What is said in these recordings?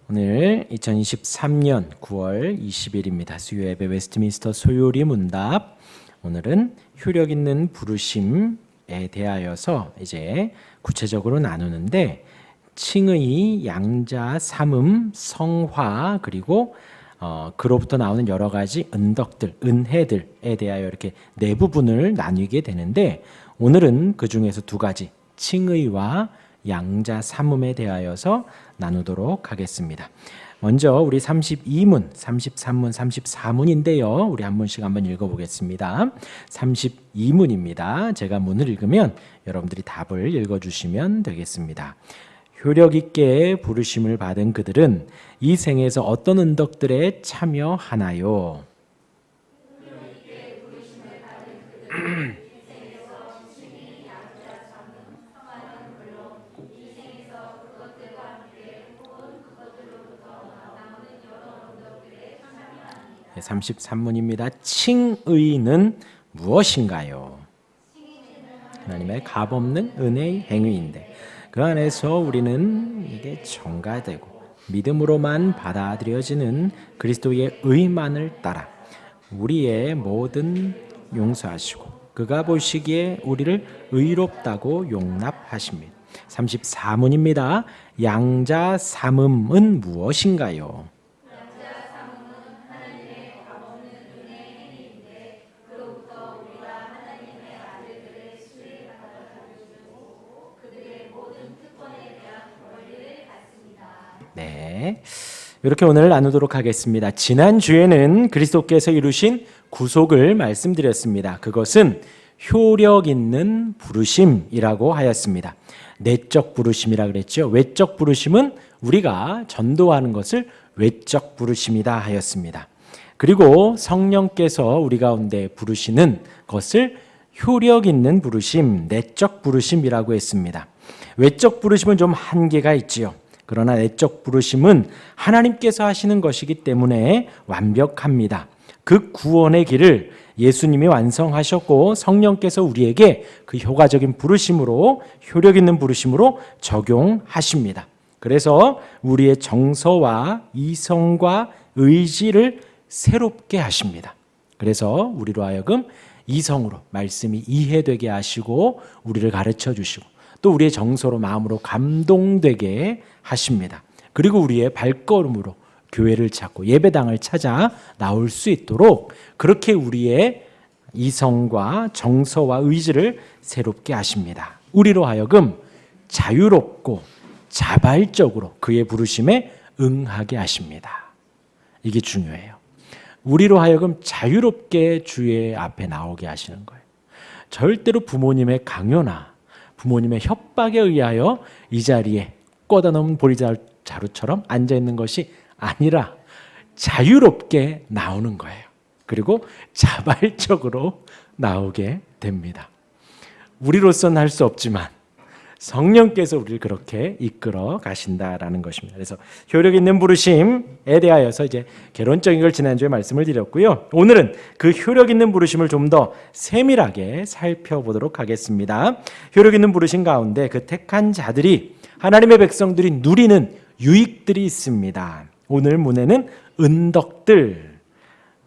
오늘 2023년 9월 20일입니다. 수요 예배 웨스트민스터 소요리 문답. 오늘은 효력 있는 부르심에 대하여서 이제 구체적으로 나누는데 칭의, 양자, 삼음, 성화 그리고 그로부터 나오는 여러 가지 은덕들, 은혜들에 대하여 이렇게 네 부분을 나누게 되는데 오늘은 그 중에서 두 가지 칭의와 양자 삼음에 대하여서 나누도록 하겠습니다. 먼저 우리 32문, 33문, 34문인데요. 우리 한 문씩 한번 읽어보겠습니다. 32문입니다. 제가 문을 읽으면 여러분들이 답을 읽어주시면 되겠습니다. 효력 있게 부르심을 받은 그들은 이 생에서 어떤 은덕들에 참여하나요? 네, 33문입니다. 칭의는 무엇인가요? 하나님의 값없는 은혜의 행위인데 그 안에서 우리는 이게 전가되고 믿음으로만 받아들여지는 그리스도의 의만을 따라 우리의 모든 용서하시고 그가 보시기에 우리를 의롭다고 용납하십니다. 34문입니다. 양자 삼음은 무엇인가요? 네, 이렇게 오늘 나누도록 하겠습니다. 지난주에는 그리스도께서 이루신 구속을 말씀드렸습니다. 그것은 효력 있는 부르심이라고 하였습니다. 내적 부르심이라 그랬죠. 외적 부르심은 우리가 전도하는 것을 외적 부르심이다 하였습니다. 그리고 성령께서 우리 가운데 부르시는 것을 효력 있는 부르심, 내적 부르심이라고 했습니다. 외적 부르심은 좀 한계가 있지요. 그러나 내적 부르심은 하나님께서 하시는 것이기 때문에 완벽합니다. 그 구원의 길을 예수님이 완성하셨고 성령께서 우리에게 그 효과적인 부르심으로 효력 있는 부르심으로 적용하십니다. 그래서 우리의 정서와 이성과 의지를 새롭게 하십니다. 그래서 우리로 하여금 이성으로 말씀이 이해되게 하시고 우리를 가르쳐 주시고 또 우리의 정서로 마음으로 감동되게 하십니다. 그리고 우리의 발걸음으로 교회를 찾고 예배당을 찾아 나올 수 있도록 그렇게 우리의 이성과 정서와 의지를 새롭게 하십니다. 우리로 하여금 자유롭고 자발적으로 그의 부르심에 응하게 하십니다. 이게 중요해요. 우리로 하여금 자유롭게 주의 앞에 나오게 하시는 거예요. 절대로 부모님의 강요나 부모님의 협박에 의하여 이 자리에 꽂아놓은 보리자루처럼 앉아있는 것이 아니라 자유롭게 나오는 거예요. 그리고 자발적으로 나오게 됩니다. 우리로서는 할 수 없지만 성령께서 우리를 그렇게 이끌어 가신다라는 것입니다. 그래서 효력 있는 부르심에 대하여서 이제 개론적인 걸 지난주에 말씀을 드렸고요. 오늘은 그 효력 있는 부르심을 좀 더 세밀하게 살펴보도록 하겠습니다. 효력 있는 부르심 가운데 그 택한 자들이 하나님의 백성들이 누리는 유익들이 있습니다. 오늘 문에는 은덕들,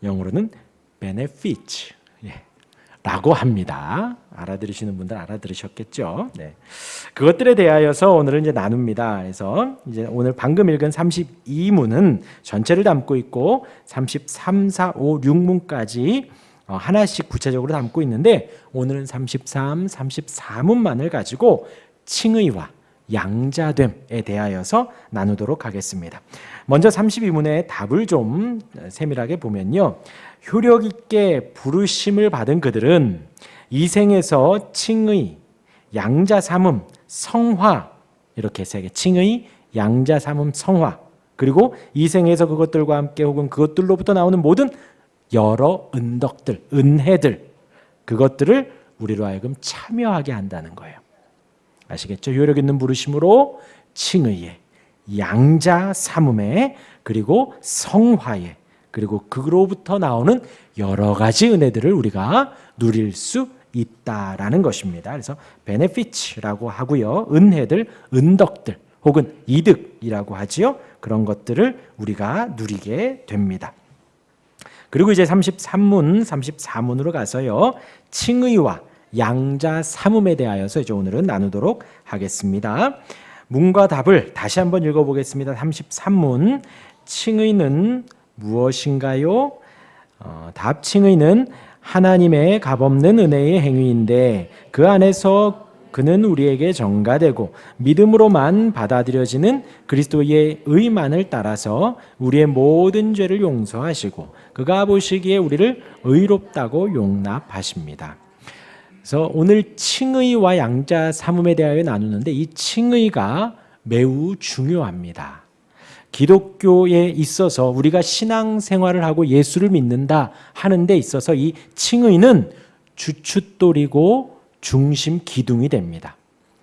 영어로는 benefits 라고 합니다. 알아들으시는 분들 알아들으셨겠죠? 네. 그것들에 대하여서 오늘은 이제 나눕니다. 그래서 이제 오늘 방금 읽은 32문은 전체를 담고 있고 33, 4, 5, 6문까지 하나씩 구체적으로 담고 있는데 오늘은 33, 34문만을 가지고 칭의와 양자됨에 대하여서 나누도록 하겠습니다. 먼저 32문의 답을 좀 세밀하게 보면요. 효력 있게 부르심을 받은 그들은 이 생에서 칭의, 양자 삼음, 성화 이렇게 세 개 칭의, 양자 삼음, 성화 그리고 이 생에서 그것들과 함께 혹은 그것들로부터 나오는 모든 여러 은덕들, 은혜들 그것들을 우리로 하여금 참여하게 한다는 거예요. 아시겠죠? 효력 있는 부르심으로 칭의에, 양자 삼음에 그리고 성화에 그리고 그로부터 나오는 여러 가지 은혜들을 우리가 누릴 수 있다라는 것입니다. 그래서 benefits라고 하고요. 은혜들, 은덕들 혹은 이득이라고 하지요. 그런 것들을 우리가 누리게 됩니다. 그리고 이제 33문, 34문으로 가서요. 칭의와 양자 삼음에 대하여서 이제 오늘은 나누도록 하겠습니다. 문과 답을 다시 한번 읽어보겠습니다. 33문, 칭의는 무엇인가요? 답, 칭의는 하나님의 값없는 은혜의 행위인데 그 안에서 그는 우리에게 전가되고 믿음으로만 받아들여지는 그리스도의 의만을 따라서 우리의 모든 죄를 용서하시고 그가 보시기에 우리를 의롭다고 용납하십니다. 그래서 오늘 칭의와 양자 삼음에 대하여 나누는데 이 칭의가 매우 중요합니다. 기독교에 있어서 우리가 신앙생활을 하고 예수를 믿는다 하는 데 있어서 이 칭의는 주춧돌이고 중심 기둥이 됩니다.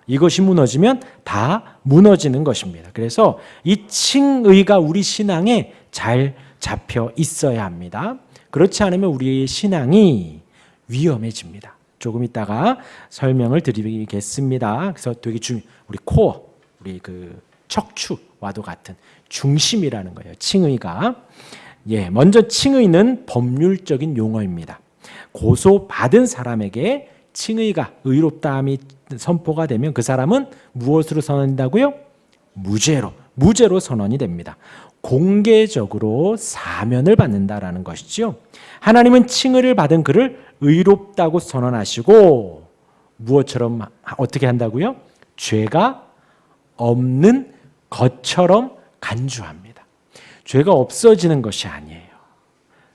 이것이 무너지면 다 무너지는 것입니다. 그래서 이 칭의가 우리 신앙에 잘 잡혀 있어야 합니다. 그렇지 않으면 우리의 신앙이 위험해집니다. 조금 이따가 설명을 드리겠습니다. 그래서 되게 우리 코어, 우리 그 척추와도 같은 중심이라는 거예요. 칭의가. 먼저 칭의는 법률적인 용어입니다. 고소받은 사람에게 칭의가 의롭다함이 선포가 되면 그 사람은 무엇으로 선언된다고요? 무죄로 선언이 됩니다. 공개적으로 사면을 받는다라는 것이죠. 하나님은 칭의를 받은 그를 의롭다고 선언하시고 무엇처럼 어떻게 한다고요? 죄가 없는 것처럼 간주합니다. 죄가 없어지는 것이 아니에요.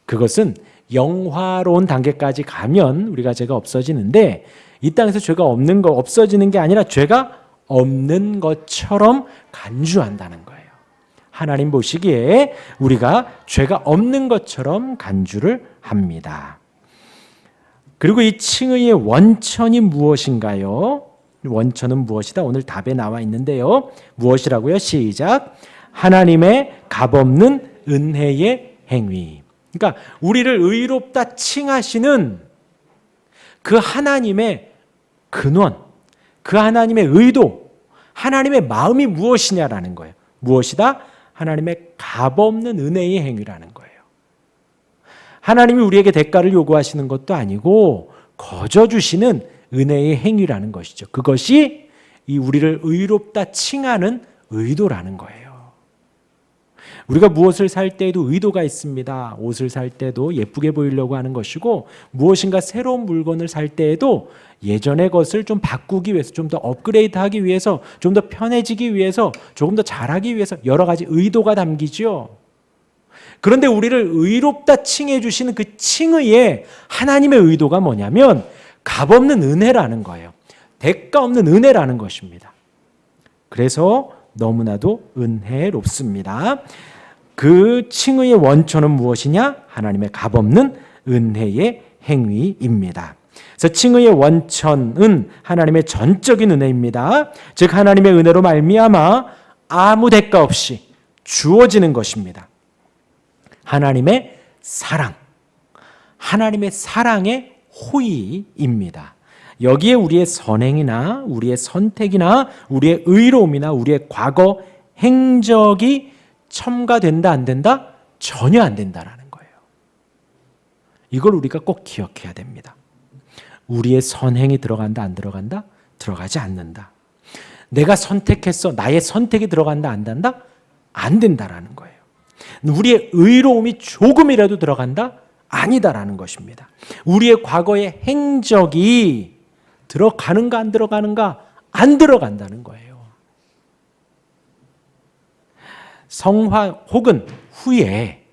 그것은 영화로운 단계까지 가면 우리가 죄가 없어지는데 이 땅에서 죄가 없어지는 게 아니라 죄가 없는 것처럼 간주한다는 거예요. 하나님 보시기에 우리가 죄가 없는 것처럼 간주를 합니다. 그리고 이 칭의의 원천이 무엇인가요? 원천은 무엇이다? 오늘 답에 나와 있는데요. 무엇이라고요? 시작. 하나님의 값없는 은혜의 행위. 그러니까 우리를 의롭다 칭하시는 그 하나님의 근원, 그 하나님의 의도, 하나님의 마음이 무엇이냐라는 거예요. 무엇이다? 하나님의 값없는 은혜의 행위라는 거예요. 하나님이 우리에게 대가를 요구하시는 것도 아니고 거저 주시는 은혜의 행위라는 것이죠. 그것이 이 우리를 의롭다 칭하는 의도라는 거예요. 우리가 무엇을 살 때에도 의도가 있습니다. 옷을 살 때도 예쁘게 보이려고 하는 것이고 무엇인가 새로운 물건을 살 때에도 예전의 것을 좀 바꾸기 위해서 좀 더 업그레이드하기 위해서 좀 더 편해지기 위해서 조금 더 잘하기 위해서 여러 가지 의도가 담기죠. 그런데 우리를 의롭다 칭해 주시는 그 칭의에 하나님의 의도가 뭐냐면 값없는 은혜라는 거예요. 대가 없는 은혜라는 것입니다. 그래서 너무나도 은혜롭습니다. 그 칭의의 원천은 무엇이냐? 하나님의 값없는 은혜의 행위입니다. 그래서 칭의의 원천은 하나님의 전적인 은혜입니다. 즉 하나님의 은혜로 말미암아 아무 대가 없이 주어지는 것입니다. 하나님의 사랑, 하나님의 사랑의 호의입니다. 여기에 우리의 선행이나 우리의 선택이나 우리의 의로움이나 우리의 과거 행적이 첨가된다 안 된다? 전혀 안 된다라는 거예요. 이걸 우리가 꼭 기억해야 됩니다. 우리의 선행이 들어간다 안 들어간다? 들어가지 않는다. 내가 선택했어. 나의 선택이 들어간다 안 된다? 안 된다라는 거예요. 우리의 의로움이 조금이라도 들어간다? 아니다라는 것입니다. 우리의 과거의 행적이 들어가는가 안 들어가는가? 안 들어간다는 거예요. 성화 혹은 후에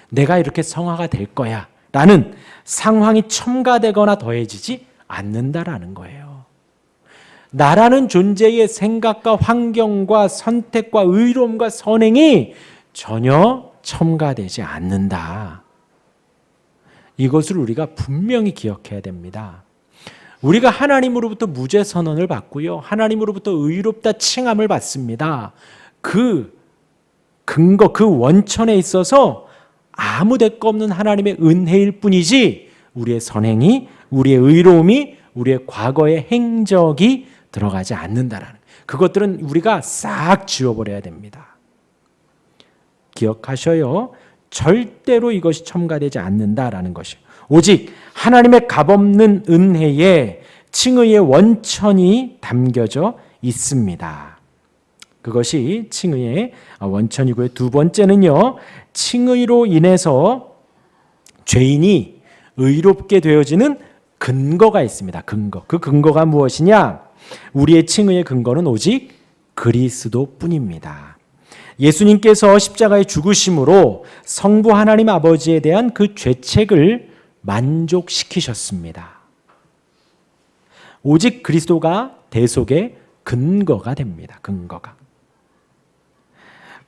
내가 이렇게 성화가 될 거야 라는 상황이 첨가되거나 더해지지 않는다라는 거예요. 나라는 존재의 생각과 환경과 선택과 의로움과 선행이 전혀 첨가되지 않는다. 이것을 우리가 분명히 기억해야 됩니다. 우리가 하나님으로부터 무죄 선언을 받고요. 하나님으로부터 의롭다 칭함을 받습니다. 그 근거, 그 원천에 있어서 아무 대가 없는 하나님의 은혜일 뿐이지 우리의 선행이, 우리의 의로움이, 우리의 과거의 행적이 들어가지 않는다라는. 그것들은 우리가 싹 지워버려야 됩니다. 기억하셔요. 절대로 이것이 첨가되지 않는다라는 것이. 오직 하나님의 값없는 은혜에 칭의의 원천이 담겨져 있습니다. 그것이 칭의의 원천이고요. 두 번째는요, 칭의로 인해서 죄인이 의롭게 되어지는 근거가 있습니다. 근거. 그 근거가 무엇이냐? 우리의 칭의의 근거는 오직 그리스도뿐입니다. 예수님께서 십자가의 죽으심으로 성부 하나님 아버지에 대한 그 죄책을 만족시키셨습니다. 오직 그리스도가 대속의 근거가 됩니다. 근거가.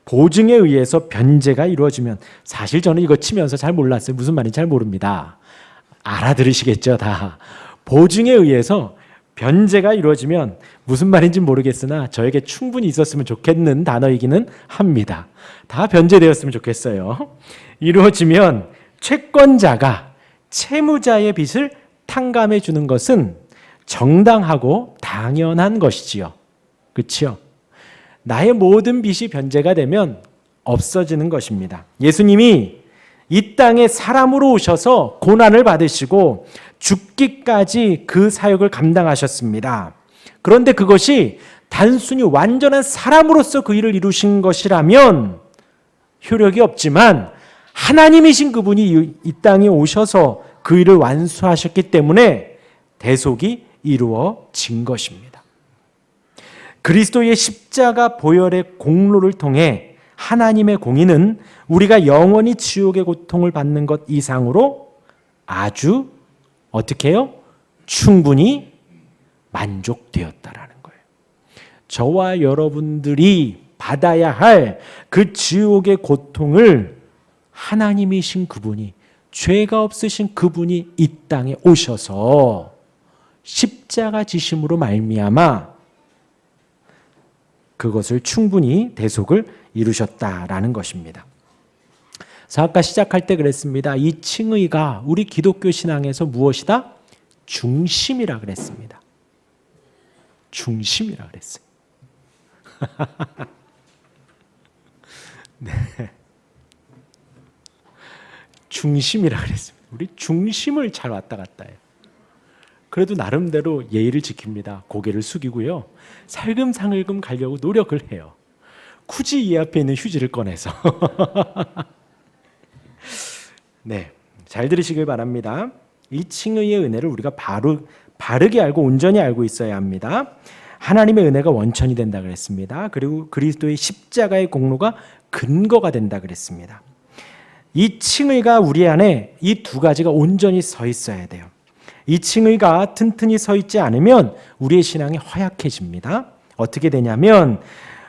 보증에 의해서 변제가 이루어지면, 사실 저는 이거 치면서 잘 몰랐어요. 무슨 말인지 잘 모릅니다. 알아들으시겠죠, 다. 보증에 의해서 변제가 이루어지면 무슨 말인지 모르겠으나 저에게 충분히 있었으면 좋겠는 단어이기는 합니다. 다 변제되었으면 좋겠어요. 이루어지면 채권자가 채무자의 빚을 탕감해 주는 것은 정당하고 당연한 것이지요. 그렇죠? 나의 모든 빚이 변제가 되면 없어지는 것입니다. 예수님이 이 땅에 사람으로 오셔서 고난을 받으시고 죽기까지 그 사역을 감당하셨습니다. 그런데 그것이 단순히 완전한 사람으로서 그 일을 이루신 것이라면 효력이 없지만, 하나님이신 그분이 이 땅에 오셔서 그 일을 완수하셨기 때문에 대속이 이루어진 것입니다. 그리스도의 십자가 보혈의 공로를 통해 하나님의 공의는 우리가 영원히 지옥의 고통을 받는 것 이상으로 아주 어떻게 해요? 충분히 만족되었다라는 거예요. 저와 여러분들이 받아야 할 그 지옥의 고통을 하나님이신 그분이, 죄가 없으신 그분이 이 땅에 오셔서 십자가 지심으로 말미암아 그것을 충분히 대속을 이루셨다라는 것입니다. 아까 시작할 때 그랬습니다. 이 칭의가 우리 기독교 신앙에서 무엇이다? 중심이라 그랬습니다. 중심이라 그랬어요. 네. 중심이라 그랬습니다. 우리 중심을 잘 왔다 갔다 해요. 그래도 나름대로 예의를 지킵니다. 고개를 숙이고요. 살금살금 가려고 노력을 해요. 굳이 이 앞에 있는 휴지를 꺼내서. 네, 잘 들으시길 바랍니다. 이 칭의의 은혜를 우리가 바르게 알고 온전히 알고 있어야 합니다. 하나님의 은혜가 원천이 된다 그랬습니다. 그리고 그리스도의 십자가의 공로가 근거가 된다 그랬습니다. 이 칭의가 우리 안에 이 두 가지가 온전히 서 있어야 돼요. 이 칭의가 튼튼히 서 있지 않으면 우리의 신앙이 허약해집니다. 어떻게 되냐면,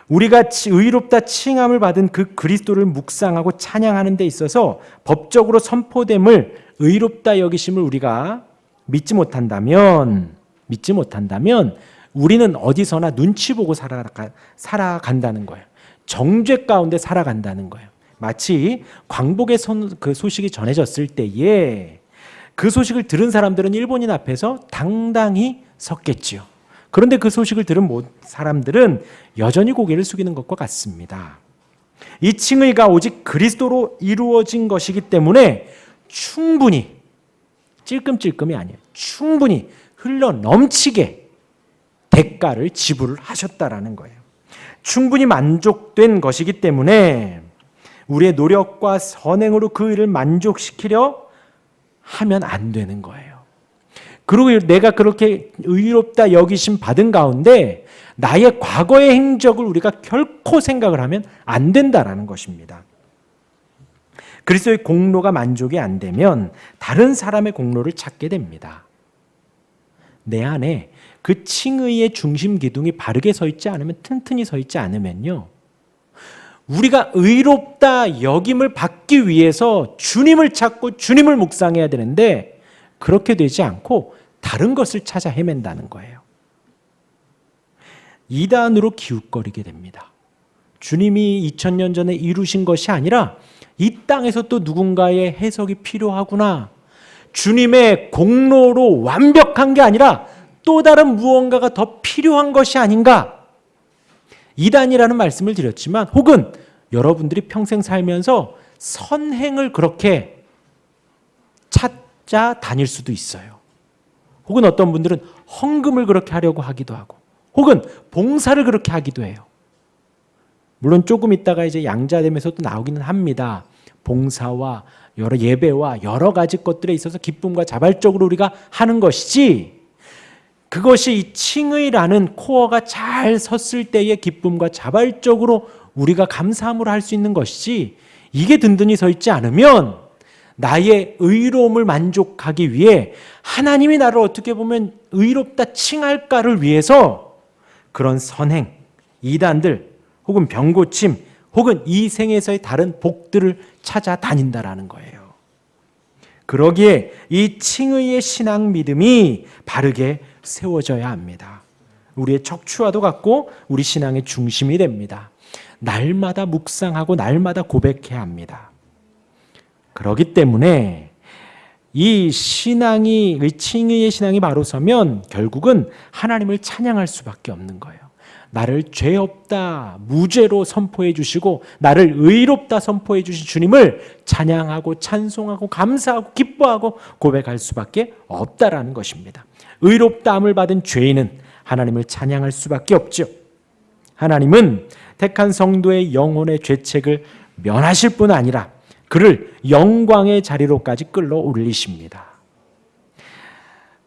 우리가 의롭다 칭함을 받은 그 그리스도를 묵상하고 찬양하는 데 있어서 법적으로 선포됨을, 의롭다 여기심을 우리가 믿지 못한다면 우리는 어디서나 눈치 보고 살아간다는 거예요. 정죄 가운데 살아간다는 거예요. 마치 광복의 그 소식이 전해졌을 때에 그 소식을 들은 사람들은 일본인 앞에서 당당히 섰겠지요. 그런데 그 소식을 들은 사람들은 여전히 고개를 숙이는 것과 같습니다. 이 칭의가 오직 그리스도로 이루어진 것이기 때문에 충분히, 찔끔찔끔이 아니에요. 충분히 흘러 넘치게 대가를 지불을 하셨다라는 거예요. 충분히 만족된 것이기 때문에 우리의 노력과 선행으로 그 일을 만족시키려 하면 안 되는 거예요. 그리고 내가 그렇게 의롭다 여기심 받은 가운데 나의 과거의 행적을 우리가 결코 생각을 하면 안 된다라는 것입니다. 그리스도의 공로가 만족이 안 되면 다른 사람의 공로를 찾게 됩니다. 내 안에 그 칭의의 중심 기둥이 바르게 서 있지 않으면, 튼튼히 서 있지 않으면요, 우리가 의롭다 여김을 받기 위해서 주님을 찾고 주님을 묵상해야 되는데 그렇게 되지 않고 다른 것을 찾아 헤맨다는 거예요. 이단으로 기웃거리게 됩니다. 주님이 2000년 전에 이루신 것이 아니라 이 땅에서 또 누군가의 해석이 필요하구나. 주님의 공로로 완벽한 게 아니라 또 다른 무언가가 더 필요한 것이 아닌가. 이단이라는 말씀을 드렸지만 혹은 여러분들이 평생 살면서 선행을 그렇게 찾아 다닐 수도 있어요. 혹은 어떤 분들은 헌금을 그렇게 하려고 하기도 하고 혹은 봉사를 그렇게 하기도 해요. 물론 조금 있다가 이제 양자됨에서도 나오기는 합니다. 봉사와 여러 예배와 여러 가지 것들에 있어서 기쁨과 자발적으로 우리가 하는 것이지 그것이 이 칭의라는 코어가 잘 섰을 때의 기쁨과 자발적으로 우리가 감사함으로 할 수 있는 것이지 이게 든든히 서 있지 않으면 나의 의로움을 만족하기 위해 하나님이 나를 어떻게 보면 의롭다 칭할까를 위해서 그런 선행, 이단들 혹은 병고침 혹은 이 생에서의 다른 복들을 찾아다닌다라는 거예요. 그러기에 이 칭의의 신앙 믿음이 바르게 세워져야 합니다. 우리의 척추와도 같고 우리 신앙의 중심이 됩니다. 날마다 묵상하고 날마다 고백해야 합니다. 그렇기 때문에 이 신앙이, 이 칭의의 신앙이 바로 서면 결국은 하나님을 찬양할 수밖에 없는 거예요. 나를 죄 없다, 무죄로 선포해 주시고 나를 의롭다 선포해 주신 주님을 찬양하고 찬송하고 감사하고 기뻐하고 고백할 수밖에 없다라는 것입니다. 의롭다함을 받은 죄인은 하나님을 찬양할 수밖에 없죠. 하나님은 택한 성도의 영혼의 죄책을 면하실 뿐 아니라 그를 영광의 자리로까지 끌어올리십니다.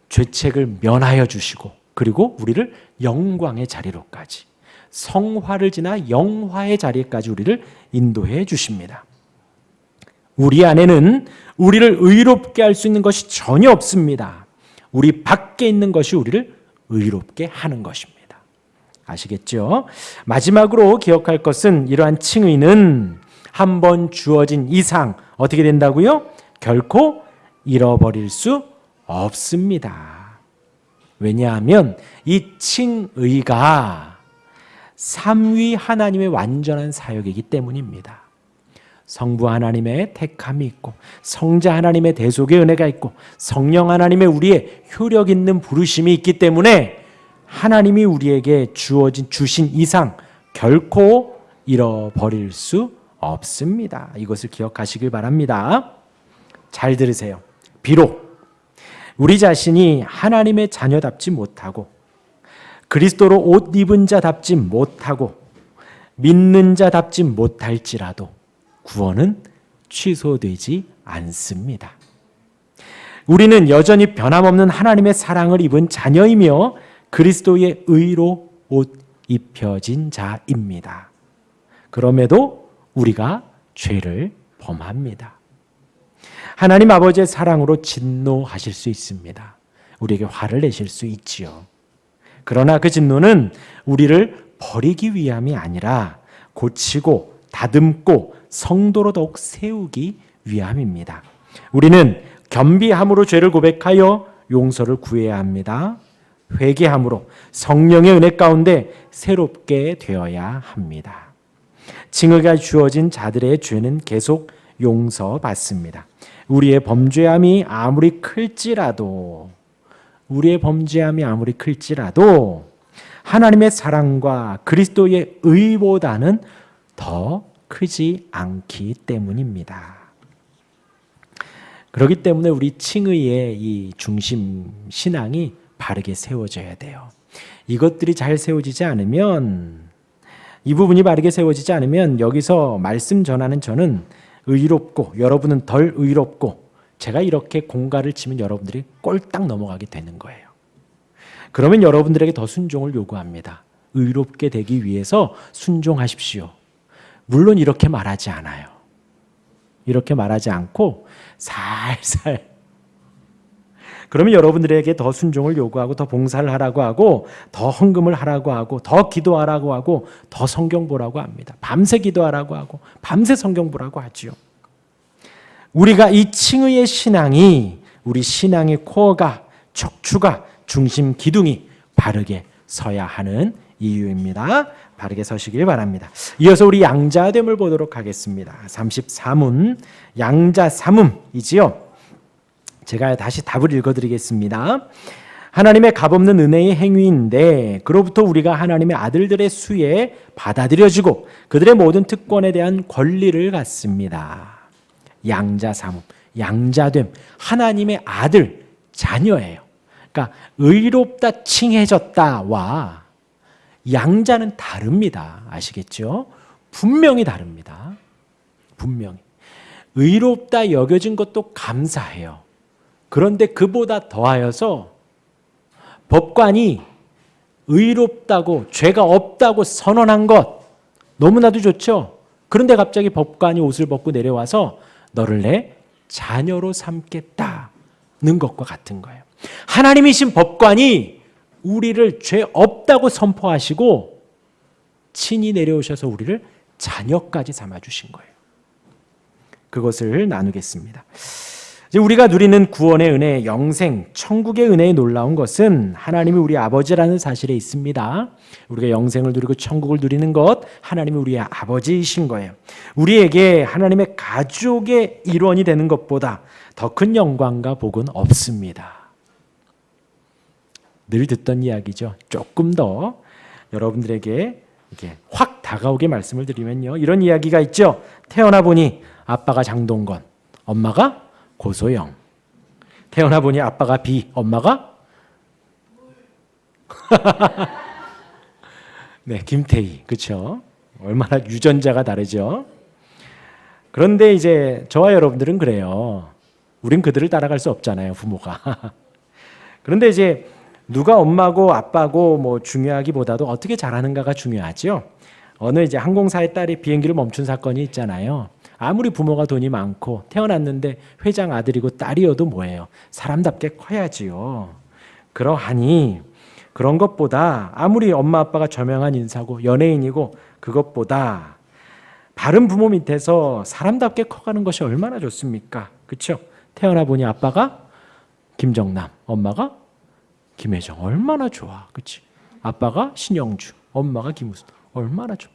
죄책을 면하여 주시고 그리고 우리를 영광의 자리로까지 성화를 지나 영화의 자리까지 우리를 인도해 주십니다. 우리 안에는 우리를 의롭게 할 수 있는 것이 전혀 없습니다. 우리 밖에 있는 것이 우리를 의롭게 하는 것입니다. 아시겠죠? 마지막으로 기억할 것은 이러한 칭의는 한 번 주어진 이상 어떻게 된다고요? 결코 잃어버릴 수 없습니다. 왜냐하면 이 칭의가 삼위 하나님의 완전한 사역이기 때문입니다. 성부 하나님의 택함이 있고 성자 하나님의 대속의 은혜가 있고 성령 하나님의 우리의 효력 있는 부르심이 있기 때문에 하나님이 우리에게 주신 이상 결코 잃어버릴 수 없습니다. 이것을 기억하시길 바랍니다. 잘 들으세요. 비록 우리 자신이 하나님의 자녀답지 못하고 그리스도로 옷 입은 자답지 못하고 믿는 자답지 못할지라도 구원은 취소되지 않습니다. 우리는 여전히 변함없는 하나님의 사랑을 입은 자녀이며 그리스도의 의로 옷 입혀진 자입니다. 그럼에도 우리가 죄를 범합니다. 하나님 아버지의 사랑으로 진노하실 수 있습니다. 우리에게 화를 내실 수 있지요. 그러나 그 진노는 우리를 버리기 위함이 아니라 고치고 다듬고 성도로 더욱 세우기 위함입니다. 우리는 겸비함으로 죄를 고백하여 용서를 구해야 합니다. 회개함으로 성령의 은혜 가운데 새롭게 되어야 합니다. 칭의가 주어진 자들의 죄는 계속 용서받습니다. 우리의 범죄함이 아무리 클지라도 하나님의 사랑과 그리스도의 의보다는 더 크지 않기 때문입니다. 그렇기 때문에 우리 칭의의 이 중심 신앙이 바르게 세워져야 돼요. 이것들이 잘 세워지지 않으면, 이 부분이 바르게 세워지지 않으면 여기서 말씀 전하는 저는 의롭고 여러분은 덜 의롭고 제가 이렇게 공갈을 치면 여러분들이 꼴딱 넘어가게 되는 거예요. 그러면 여러분들에게 더 순종을 요구합니다. 의롭게 되기 위해서 순종하십시오. 물론 이렇게 말하지 않아요. 이렇게 말하지 않고 살살 그러면 여러분들에게 더 순종을 요구하고 더 봉사를 하라고 하고 더 헌금을 하라고 하고 더 기도하라고 하고 더 성경 보라고 합니다. 밤새 기도하라고 하고 밤새 성경 보라고 하지요. 우리가 이 칭의의 신앙이 우리 신앙의 코어가 척추가 중심 기둥이 바르게 서야 하는 이유입니다. 바르게 서시길 바랍니다. 이어서 우리 양자됨을 보도록 하겠습니다. 34문 양자 삼음이지요. 제가 다시 답을 읽어드리겠습니다. 하나님의 값없는 은혜의 행위인데 그로부터 우리가 하나님의 아들들의 수에 받아들여지고 그들의 모든 특권에 대한 권리를 갖습니다. 양자 삼음, 양자됨, 하나님의 아들, 자녀예요. 그러니까 의롭다 칭해졌다와 양자는 다릅니다. 아시겠죠? 분명히 다릅니다. 분명히. 의롭다 여겨진 것도 감사해요. 그런데 그보다 더하여서 법관이 의롭다고 죄가 없다고 선언한 것 너무나도 좋죠. 그런데 갑자기 법관이 옷을 벗고 내려와서 너를 내 자녀로 삼겠다는 것과 같은 거예요. 하나님이신 법관이 우리를 죄 없다고 선포하시고 친히 내려오셔서 우리를 자녀까지 삼아주신 거예요. 그것을 나누겠습니다. 이제 우리가 누리는 구원의 은혜, 영생, 천국의 은혜에 놀라운 것은 하나님이 우리 아버지라는 사실에 있습니다. 우리가 영생을 누리고 천국을 누리는 것, 하나님이 우리의 아버지이신 거예요. 우리에게 하나님의 가족의 일원이 되는 것보다 더 큰 영광과 복은 없습니다. 늘 듣던 이야기죠. 조금 더 여러분들에게 이렇게 확 다가오게 말씀을 드리면요. 이런 이야기가 있죠. 태어나 보니 아빠가 장동건, 엄마가 고소영. 태어나 보니 아빠가 비, 엄마가 네, 김태희. 그렇죠? 얼마나 유전자가 다르죠. 그런데 이제 저와 여러분들은 그래요. 우린 그들을 따라갈 수 없잖아요, 부모가. 그런데 이제 누가 엄마고 아빠고 뭐 중요하기보다도 어떻게 잘하는가가 중요하죠. 어느 이제 항공사의 딸이 비행기를 멈춘 사건이 있잖아요. 아무리 부모가 돈이 많고 태어났는데 회장 아들이고 딸이어도 뭐예요? 사람답게 커야지요. 그러하니 그런 것보다 아무리 엄마 아빠가 저명한 인사고 연예인이고 그것보다 바른 부모 밑에서 사람답게 커가는 것이 얼마나 좋습니까? 그렇죠? 태어나 보니 아빠가 김정남, 엄마가 김혜정. 얼마나 좋아. 그렇지? 아빠가 신영주, 엄마가 김우순. 얼마나 좋아.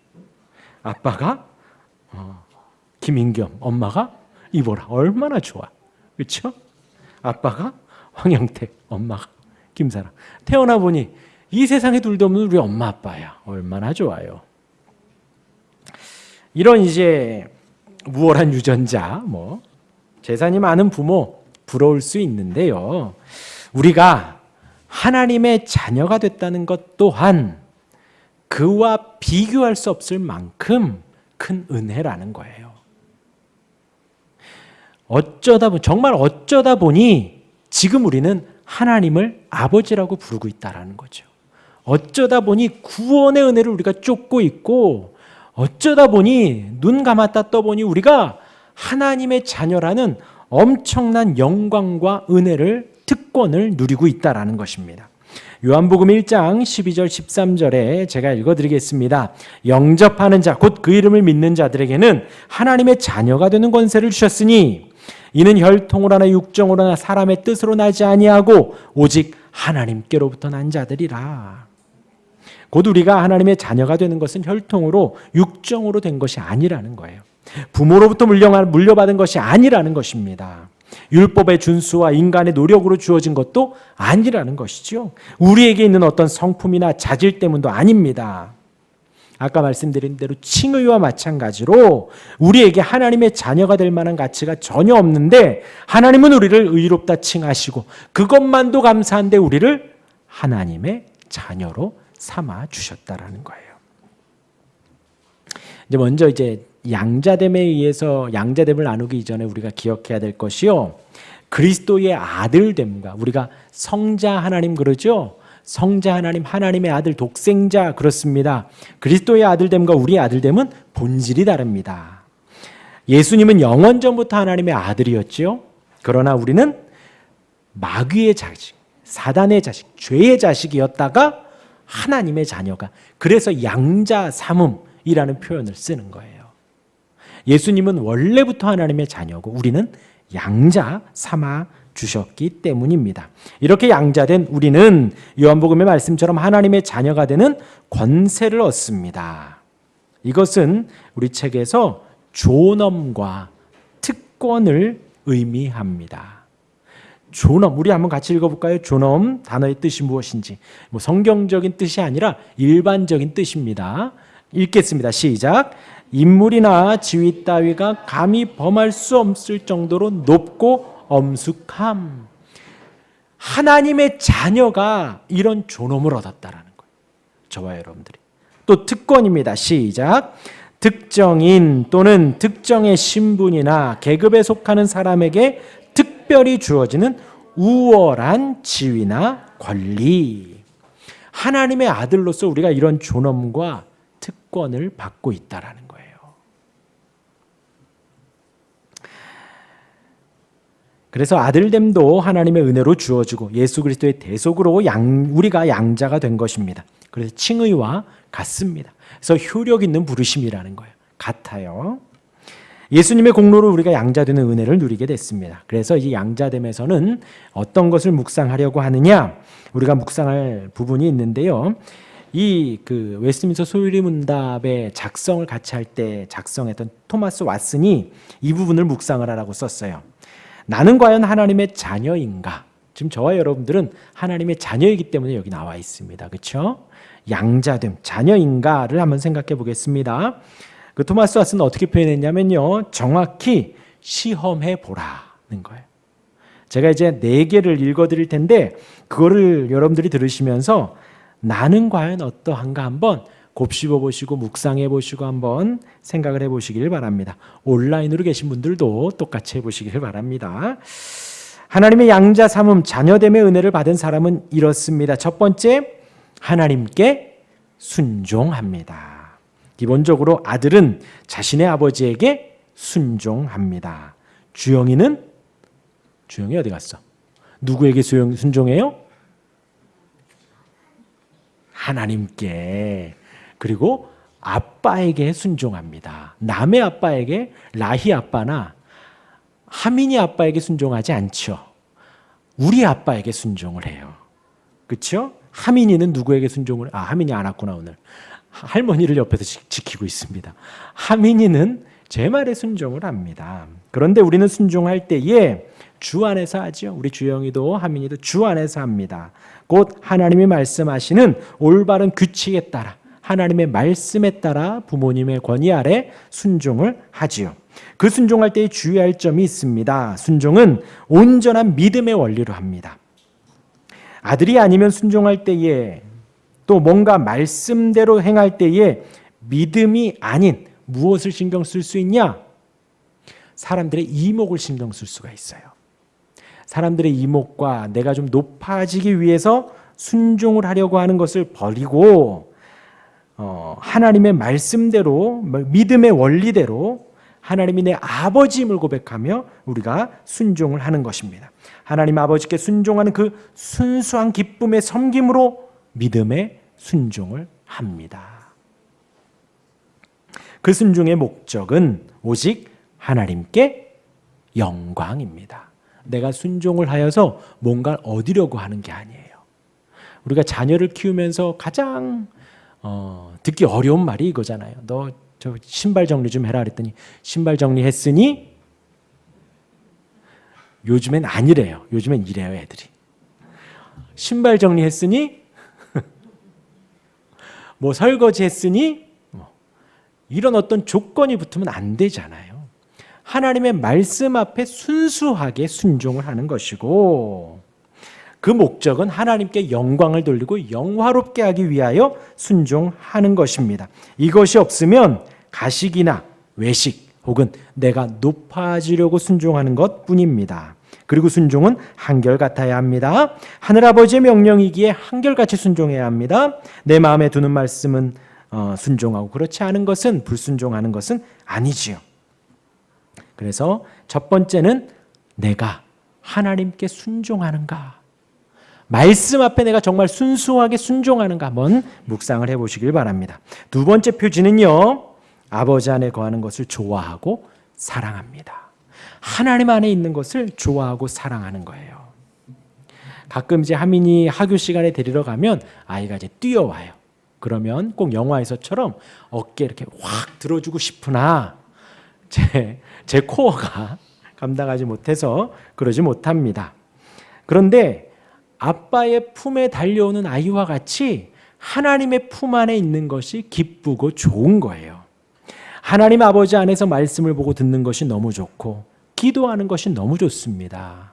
아빠가 김인겸, 엄마가 이보라. 얼마나 좋아. 그렇죠? 아빠가 황영택, 엄마가 김사랑. 태어나 보니 이 세상에 둘도 없는 우리 엄마 아빠야. 얼마나 좋아요. 이런 이제 우월한 유전자, 뭐 재산이 많은 부모 부러울 수 있는데요. 우리가 하나님의 자녀가 됐다는 것 또한 그와 비교할 수 없을 만큼 큰 은혜라는 거예요. 정말 어쩌다 보니 지금 우리는 하나님을 아버지라고 부르고 있다는 거죠. 어쩌다 보니 구원의 은혜를 우리가 쫓고 있고 어쩌다 보니 눈 감았다 떠보니 우리가 하나님의 자녀라는 엄청난 영광과 은혜를 특권을 누리고 있다는 것입니다. 요한복음 1장 12절 13절에 제가 읽어드리겠습니다. 영접하는 자 곧 그 이름을 믿는 자들에게는 하나님의 자녀가 되는 권세를 주셨으니 이는 혈통으로나 육정으로나 사람의 뜻으로 나지 아니하고 오직 하나님께로부터 난 자들이라. 곧 우리가 하나님의 자녀가 되는 것은 혈통으로 육정으로 된 것이 아니라는 거예요. 부모로부터 물려받은 것이 아니라는 것입니다. 율법의 준수와 인간의 노력으로 주어진 것도 아니라는 것이죠. 우리에게 있는 어떤 성품이나 자질 때문도 아닙니다. 아까 말씀드린 대로 칭의와 마찬가지로 우리에게 하나님의 자녀가 될 만한 가치가 전혀 없는데 하나님은 우리를 의롭다 칭하시고 그것만도 감사한데 우리를 하나님의 자녀로 삼아 주셨다라는 거예요. 이제 먼저 양자됨에 의해서 양자됨을 나누기 이전에 우리가 기억해야 될 것이요. 그리스도의 아들됨과 우리가 성자 하나님 그러죠. 성자 하나님, 하나님의 아들, 독생자 그렇습니다. 그리스도의 아들됨과 우리의 아들됨은 본질이 다릅니다. 예수님은 영원 전부터 하나님의 아들이었죠. 그러나 우리는 마귀의 자식, 사단의 자식, 죄의 자식이었다가 하나님의 자녀가 그래서 양자 삼음이라는 표현을 쓰는 거예요. 예수님은 원래부터 하나님의 자녀고 우리는 양자 삼아 주셨기 때문입니다. 이렇게 양자된 우리는 요한복음의 말씀처럼 하나님의 자녀가 되는 권세를 얻습니다. 이것은 우리 책에서 존엄과 특권을 의미합니다. 존엄, 우리 한번 같이 읽어볼까요? 존엄 단어의 뜻이 무엇인지. 뭐 성경적인 뜻이 아니라 일반적인 뜻입니다. 읽겠습니다. 시작. 인물이나 지위 따위가 감히 범할 수 없을 정도로 높고 엄숙함. 하나님의 자녀가 이런 존엄을 얻었다라는 거예요. 저와 여러분들이. 또 특권입니다. 시작. 특정인 또는 특정의 신분이나 계급에 속하는 사람에게 특별히 주어지는 우월한 지위나 권리. 하나님의 아들로서 우리가 이런 존엄과 특권을 받고 있다라는 거예요. 그래서 아들됨도 하나님의 은혜로 주어지고 예수 그리스도의 대속으로 우리가 양자가 된 것입니다. 그래서 칭의와 같습니다. 그래서 효력 있는 부르심이라는 거예요. 같아요. 예수님의 공로로 우리가 양자되는 은혜를 누리게 됐습니다. 그래서 이 양자됨에서는 어떤 것을 묵상하려고 하느냐? 우리가 묵상할 부분이 있는데요. 이 웨스트민스터 소유리 문답의 작성을 같이 할 때 작성했던 토마스 왓슨이 이 부분을 묵상을 하라고 썼어요. 나는 과연 하나님의 자녀인가? 지금 저와 여러분들은 하나님의 자녀이기 때문에 여기 나와 있습니다. 그렇죠? 양자됨, 자녀인가를 한번 생각해 보겠습니다. 그 토마스 왓슨은 어떻게 표현했냐면요. 정확히 시험해 보라는 거예요. 제가 이제 4개를 읽어드릴 텐데 그거를 여러분들이 들으시면서 나는 과연 어떠한가 한번 곱씹어 보시고 묵상해 보시고 한번 생각을 해 보시길 바랍니다. 온라인으로 계신 분들도 똑같이 해 보시길 바랍니다. 하나님의 양자 삼음 자녀됨의 은혜를 받은 사람은 이렇습니다. 첫 번째, 하나님께 순종합니다. 기본적으로 아들은 자신의 아버지에게 순종합니다. 주영이 어디 갔어? 누구에게 순종해요? 하나님께. 그리고 아빠에게 순종합니다. 남의 아빠에게, 라희 아빠나 하민이 아빠에게 순종하지 않죠. 우리 아빠에게 순종을 해요. 그렇죠? 하민이는 누구에게 순종을? 하민이 안 왔구나 오늘. 할머니를 옆에서 지키고 있습니다. 하민이는 제 말에 순종을 합니다. 그런데 우리는 순종할 때에 주 안에서 하죠. 우리 주영이도 하민이도 주 안에서 합니다. 곧 하나님이 말씀하시는 올바른 규칙에 따라 하나님의 말씀에 따라 부모님의 권위 아래 순종을 하지요. 그 순종할 때에 주의할 점이 있습니다. 순종은 온전한 믿음의 원리로 합니다. 아들이 아니면 순종할 때에 또 뭔가 말씀대로 행할 때에 믿음이 아닌 무엇을 신경 쓸 수 있냐? 사람들의 이목을 신경 쓸 수가 있어요. 사람들의 이목과 내가 좀 높아지기 위해서 순종을 하려고 하는 것을 버리고 하나님의 말씀대로 믿음의 원리대로 하나님이 내 아버지임을 고백하며 우리가 순종을 하는 것입니다. 하나님 아버지께 순종하는 그 순수한 기쁨의 섬김으로 믿음의 순종을 합니다. 그 순종의 목적은 오직 하나님께 영광입니다. 내가 순종을 하여서 뭔가를 얻으려고 하는 게 아니에요. 우리가 자녀를 키우면서 가장 듣기 어려운 말이 이거잖아요. 너 저 신발 정리 좀 해라 그랬더니 신발 정리했으니 요즘엔 아니래요. 요즘엔 이래요 애들이. 신발 정리했으니 뭐 설거지 했으니 이런 어떤 조건이 붙으면 안 되잖아요. 하나님의 말씀 앞에 순수하게 순종을 하는 것이고 그 목적은 하나님께 영광을 돌리고 영화롭게 하기 위하여 순종하는 것입니다. 이것이 없으면 가식이나 외식 혹은 내가 높아지려고 순종하는 것뿐입니다. 그리고 순종은 한결같아야 합니다. 하늘아버지의 명령이기에 한결같이 순종해야 합니다. 내 마음에 두는 말씀은 순종하고 그렇지 않은 것은 불순종하는 것은 아니지요. 그래서 첫 번째는 내가 하나님께 순종하는가? 말씀 앞에 내가 정말 순수하게 순종하는가 한번 묵상을 해보시길 바랍니다. 두 번째 표지는요. 아버지 안에 거하는 것을 좋아하고 사랑합니다. 하나님 안에 있는 것을 좋아하고 사랑하는 거예요. 가끔 이제 하민이 학교 시간에 데리러 가면 아이가 이제 뛰어와요. 그러면 꼭 영화에서처럼 어깨 이렇게 확 들어주고 싶으나 제 코어가 감당하지 못해서 그러지 못합니다. 그런데 아빠의 품에 달려오는 아이와 같이 하나님의 품 안에 있는 것이 기쁘고 좋은 거예요. 하나님 아버지 안에서 말씀을 보고 듣는 것이 너무 좋고 기도하는 것이 너무 좋습니다.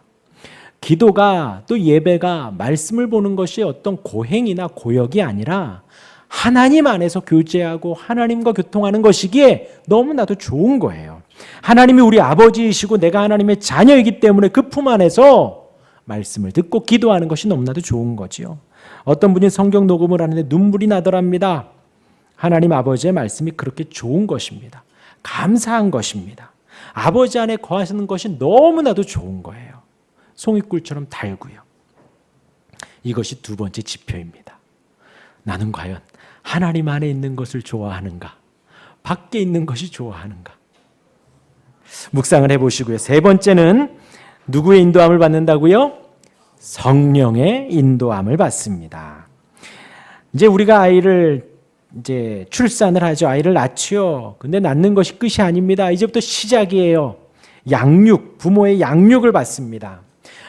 기도가 또 예배가 말씀을 보는 것이 어떤 고행이나 고역이 아니라 하나님 안에서 교제하고 하나님과 교통하는 것이기에 너무나도 좋은 거예요. 하나님이 우리 아버지이시고 내가 하나님의 자녀이기 때문에 그 품 안에서 말씀을 듣고 기도하는 것이 너무나도 좋은 거지요. 어떤 분이 성경 녹음을 하는데 눈물이 나더랍니다. 하나님 아버지의 말씀이 그렇게 좋은 것입니다. 감사한 것입니다. 아버지 안에 거하시는 것이 너무나도 좋은 거예요. 송이꿀처럼 달고요. 이것이 두 번째 지표입니다. 나는 과연 하나님 안에 있는 것을 좋아하는가? 밖에 있는 것이 좋아하는가? 묵상을 해보시고요. 세 번째는 누구의 인도함을 받는다고요? 성령의 인도함을 받습니다. 이제 우리가 아이를 출산을 하죠. 아이를 낳지요. 근데 낳는 것이 끝이 아닙니다. 이제부터 시작이에요. 양육, 부모의 양육을 받습니다.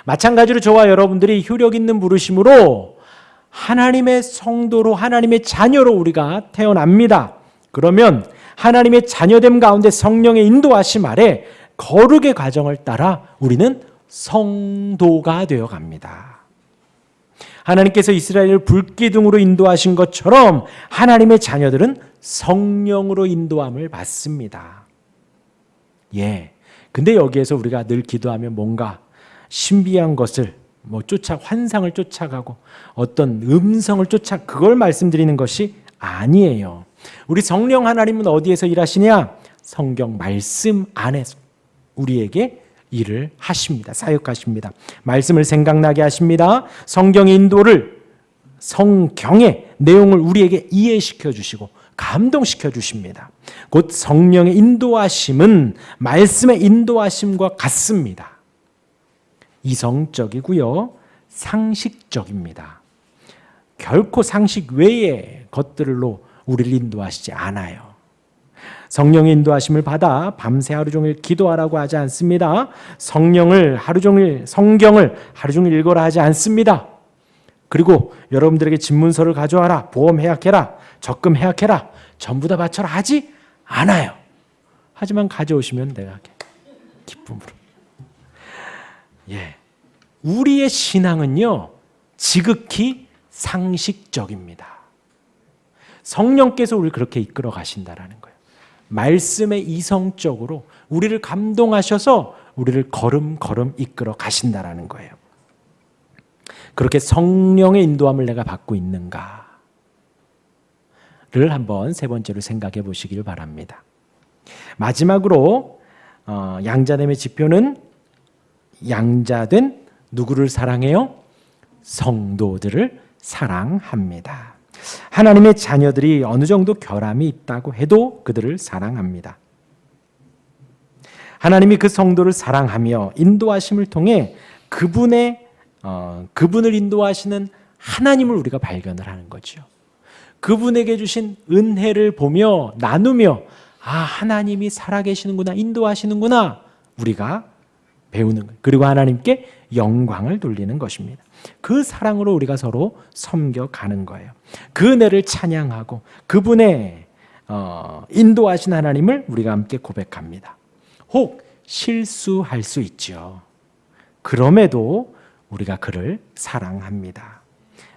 마찬가지로 저와 여러분들이 효력 있는 부르심으로 하나님의 성도로 하나님의 자녀로 우리가 태어납니다. 그러면 하나님의 자녀됨 가운데 성령의 인도하심 아래 거룩의 과정을 따라 우리는 성도가 되어 갑니다. 하나님께서 이스라엘을 불기둥으로 인도하신 것처럼 하나님의 자녀들은 성령으로 인도함을 받습니다. 근데 여기에서 우리가 늘 기도하면 뭔가 신비한 것을 환상을 쫓아가고 어떤 음성을 그걸 말씀드리는 것이 아니에요. 우리 성령 하나님은 어디에서 일하시냐? 성경 말씀 안에서 우리에게 일을 하십니다. 사역하십니다. 말씀을 생각나게 하십니다. 성경의 인도를, 성경의 내용을 우리에게 이해시켜 주시고 감동시켜 주십니다. 곧 성령의 인도하심은 말씀의 인도하심과 같습니다. 이성적이고요. 상식적입니다. 결코 상식 외의 것들로 우리를 인도하시지 않아요. 성령의 인도하심을 받아 밤새 하루 종일 기도하라고 하지 않습니다. 성경을 하루 종일 읽어라 하지 않습니다. 그리고 여러분들에게 집문서를 가져와라, 보험 해약해라, 적금 해약해라, 전부 다 바쳐라 하지 않아요. 하지만 가져오시면 내가 기쁨으로. 우리의 신앙은요, 지극히 상식적입니다. 성령께서 우리를 그렇게 이끌어 가신다라는 거예요. 말씀의 이성적으로 우리를 감동하셔서 우리를 걸음걸음 이끌어 가신다라는 거예요. 그렇게 성령의 인도함을 내가 받고 있는가를 한번 세 번째로 생각해 보시길 바랍니다. 마지막으로 양자됨의 지표는 양자된 누구를 사랑해요? 성도들을 사랑합니다. 하나님의 자녀들이 어느 정도 결함이 있다고 해도 그들을 사랑합니다. 하나님이 그 성도를 사랑하며 인도하심을 통해 그분을 인도하시는 하나님을 우리가 발견을 하는 거죠. 그분에게 주신 은혜를 보며 나누며 하나님이 살아계시는구나, 인도하시는구나 우리가 배우는 거예요. 그리고 하나님께 영광을 돌리는 것입니다. 그 사랑으로 우리가 서로 섬겨가는 거예요. 그 은혜를 찬양하고 그분의 인도하신 하나님을 우리가 함께 고백합니다. 혹 실수할 수 있죠. 그럼에도 우리가 그를 사랑합니다.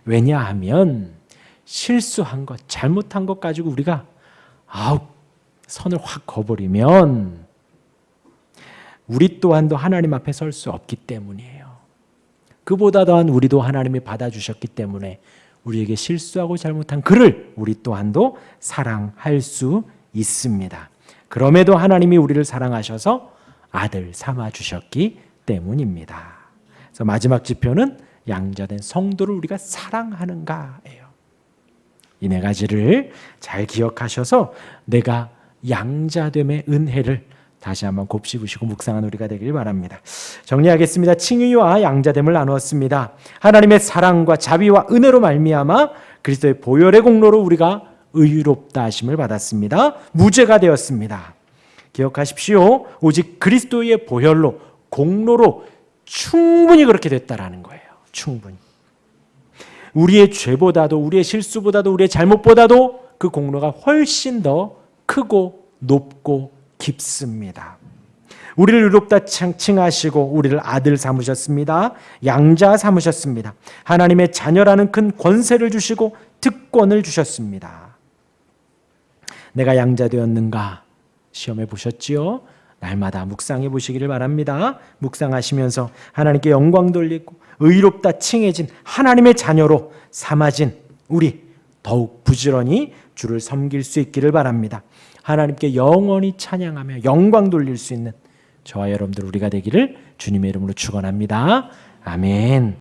왜냐하면 실수한 것, 잘못한 것 가지고 우리가 선을 확 그어버리면 우리 또한도 하나님 앞에 설 수 없기 때문이에요. 그보다 더한 우리도 하나님이 받아주셨기 때문에 우리에게 실수하고 잘못한 그를 우리 또한도 사랑할 수 있습니다. 그럼에도 하나님이 우리를 사랑하셔서 아들 삼아주셨기 때문입니다. 그래서 마지막 지표는 양자된 성도를 우리가 사랑하는가예요. 이 네 가지를 잘 기억하셔서 내가 양자됨의 은혜를 다시 한번 곱씹으시고 묵상한 우리가 되길 바랍니다. 정리하겠습니다. 칭의와 양자됨을 나누었습니다. 하나님의 사랑과 자비와 은혜로 말미암아 그리스도의 보혈의 공로로 우리가 의롭다 하심을 받았습니다. 무죄가 되었습니다. 기억하십시오. 오직 그리스도의 보혈로 공로로 충분히 그렇게 됐다라는 거예요. 충분히. 우리의 죄보다도 우리의 실수보다도 우리의 잘못보다도 그 공로가 훨씬 더 크고 높고 깊습니다. 우리를 의롭다 칭하시고 우리를 아들 삼으셨습니다. 양자 삼으셨습니다. 하나님의 자녀라는 큰 권세를 주시고 특권을 주셨습니다. 내가 양자 되었는가 시험해 보셨지요? 날마다 묵상해 보시기를 바랍니다. 묵상하시면서 하나님께 영광 돌리고 의롭다 칭해진 하나님의 자녀로 삼아진 우리 더욱 부지런히 주를 섬길 수 있기를 바랍니다. 하나님께 영원히 찬양하며 영광 돌릴 수 있는 저와 여러분들 우리가 되기를 주님의 이름으로 축원합니다. 아멘.